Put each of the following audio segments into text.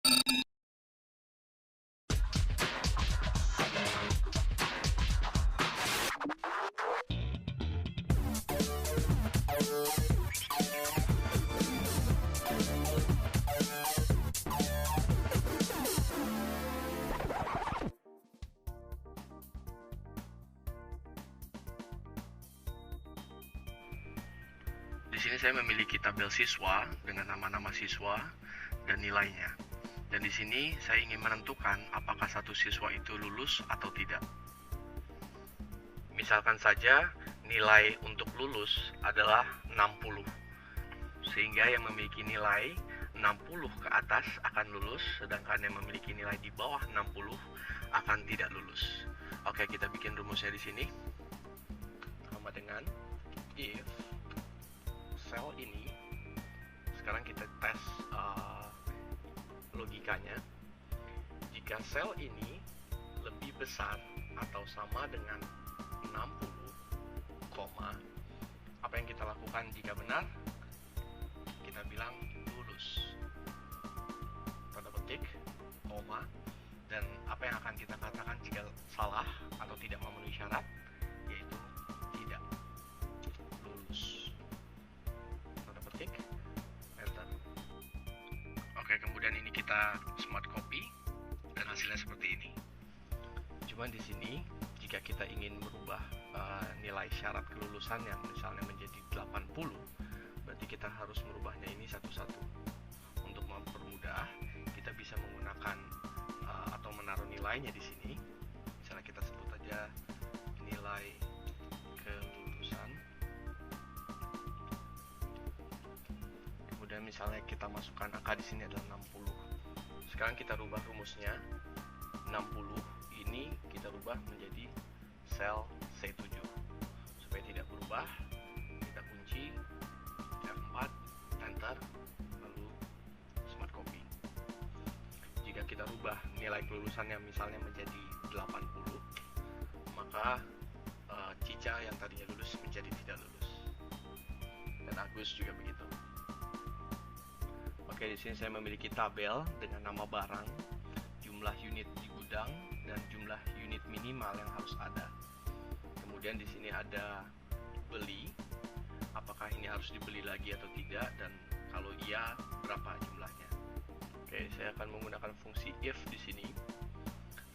Di sini saya memiliki tabel siswa dengan nama-nama siswa dan nilainya. Dan di sini saya ingin menentukan apakah satu siswa itu lulus atau tidak. Misalkan saja nilai untuk lulus adalah 60. Sehingga yang memiliki nilai 60 ke atas akan lulus, sedangkan yang memiliki nilai di bawah 60 akan tidak lulus. Oke, kita bikin rumusnya di sini. Sama dengan if sel ini, sekarang kita tes logikanya. Jika sel ini lebih besar atau sama dengan 60, apa yang kita lakukan jika benar? Kita bilang lulus, tanda petik, koma, dan apa yang akan kita katakan jika salah atau tidak memenuhi syarat, yaitu tidak lulus, tanda petik, enter. Oke, kemudian ini kita smart copy dan hasilnya seperti ini. Cuman di sini jika kita ingin merubah nilai syarat kelulusannya misalnya menjadi 80, berarti kita harus merubahnya ini satu-satu. Untuk mempermudah, kita bisa menggunakan atau menaruh nilainya di sini. Misalnya kita sebut aja nilai kelulusan. Kemudian misalnya kita masukkan angka di sini adalah 60. Sekarang kita rubah rumusnya. 60 ini kita rubah menjadi sel C7. Supaya tidak berubah, kita kunci F4, enter, lalu smart copy. Jika kita rubah nilai kelulusannya misalnya menjadi 80, maka Cica yang tadinya lulus menjadi tidak lulus. Dan Agus juga begitu. Oke, di sini saya memiliki tabel dengan nama barang, jumlah unit di gudang, dan jumlah unit minimal yang harus ada. Kemudian di sini ada beli, apakah ini harus dibeli lagi atau tidak, dan kalau iya berapa jumlahnya. Oke, saya akan menggunakan fungsi if di sini.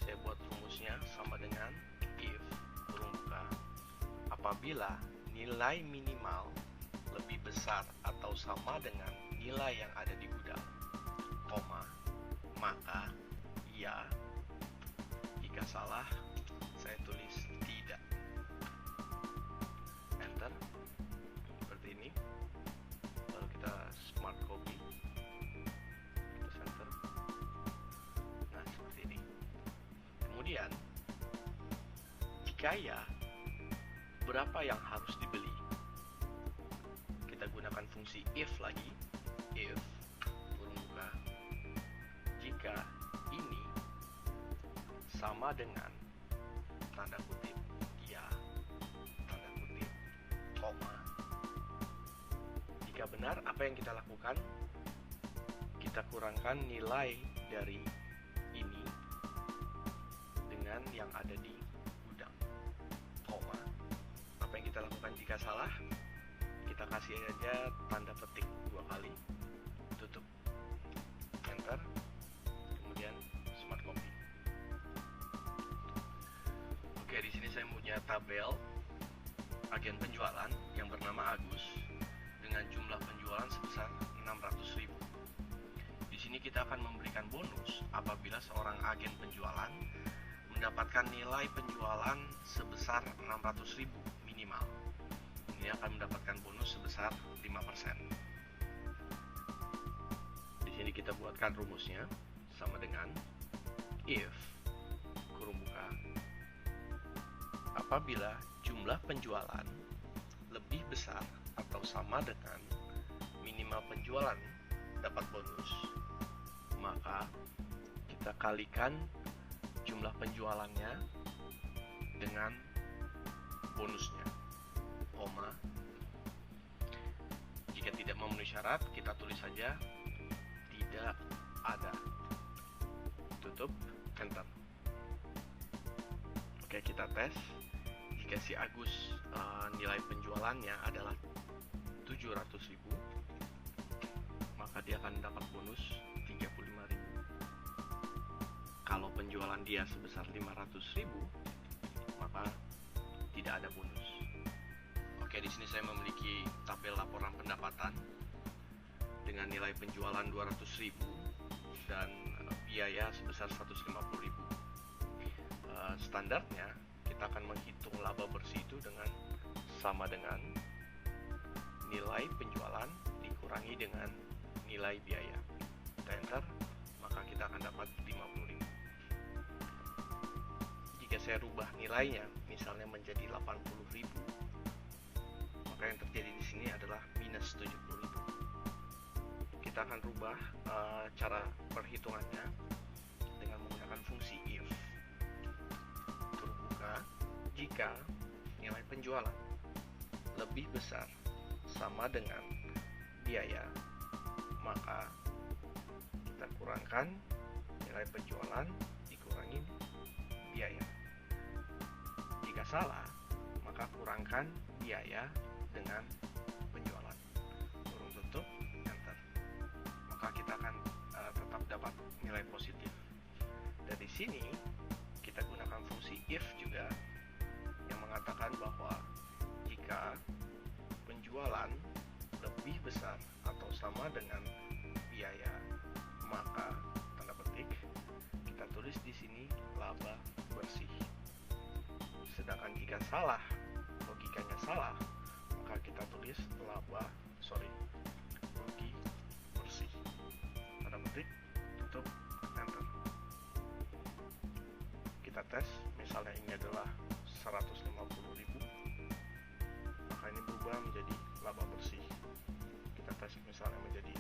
Saya buat rumusnya sama dengan if kurung buka, apabila nilai minimal lebih besar atau sama dengan nilai yang ada di gudang, koma, maka iya. Jika salah, saya tulis tidak. Enter. Seperti ini. Lalu kita smart copy. Kita center. Nah, seperti ini. Kemudian, jika ya, berapa yang harus dibeli? Kita gunakan fungsi if lagi. If, kurung buka, jika ini sama dengan tanda kutip ya, tanda kutip, koma. Jika benar, apa yang kita lakukan? Kita kurangkan nilai dari ini dengan yang ada di gudang, koma. Apa yang kita lakukan jika salah? Kita kasih aja tanda petik 2 kali, tutup, enter, kemudian smart copy. Oke, di sini saya punya tabel agen penjualan yang bernama Agus dengan jumlah penjualan sebesar 600.000. Di sini kita akan memberikan bonus apabila seorang agen penjualan mendapatkan nilai penjualan sebesar 600.000 minimal. Ini akan mendapatkan bonus sebesar 5%. Di sini kita buatkan rumusnya sama dengan if kurung buka, apabila jumlah penjualan lebih besar atau sama dengan minimal penjualan dapat bonus, maka kita kalikan jumlah penjualannya dengan bonusnya, koma. Jika tidak memenuhi syarat, kita tulis saja tidak ada. tutup, enter. Oke, kita tes. Jika si Agus nilai penjualannya adalah 700.000, maka dia akan dapat bonus 35.000. Kalau penjualan dia sebesar 500.000, maka tidak ada bonus. Oke, di sini saya memiliki tabel laporan pendapatan dengan nilai penjualan 200.000 dan biaya sebesar 150.000. Standarnya kita akan menghitung laba bersih itu sama dengan nilai penjualan dikurangi dengan nilai biaya. Kita enter, maka kita akan dapat 50.000. Jika saya rubah nilainya misalnya menjadi 80.000, maka yang terjadi di sini adalah minus 70.000. Kita akan rubah cara perhitungannya dengan menggunakan fungsi if. Terbuka, jika nilai penjualan lebih besar sama dengan biaya, maka kita kurangkan nilai penjualan dikurangi biaya. Jika salah, maka kurangkan biaya dengan penjualan. Kurung tutup, enter. Maka kita akan tetap dapat nilai positif. Dari sini kita gunakan fungsi if juga yang mengatakan bahwa jika penjualan lebih besar atau sama dengan biaya, maka tanda petik kita tulis di sini laba bersih. Sedangkan jika salah, logikanya salah, maka kita tulis rugi bersih. Tanda petik, tutup, enter. Kita tes, misalnya ini adalah 150.000, maka ini berubah menjadi laba bersih. Kita tes misalnya menjadi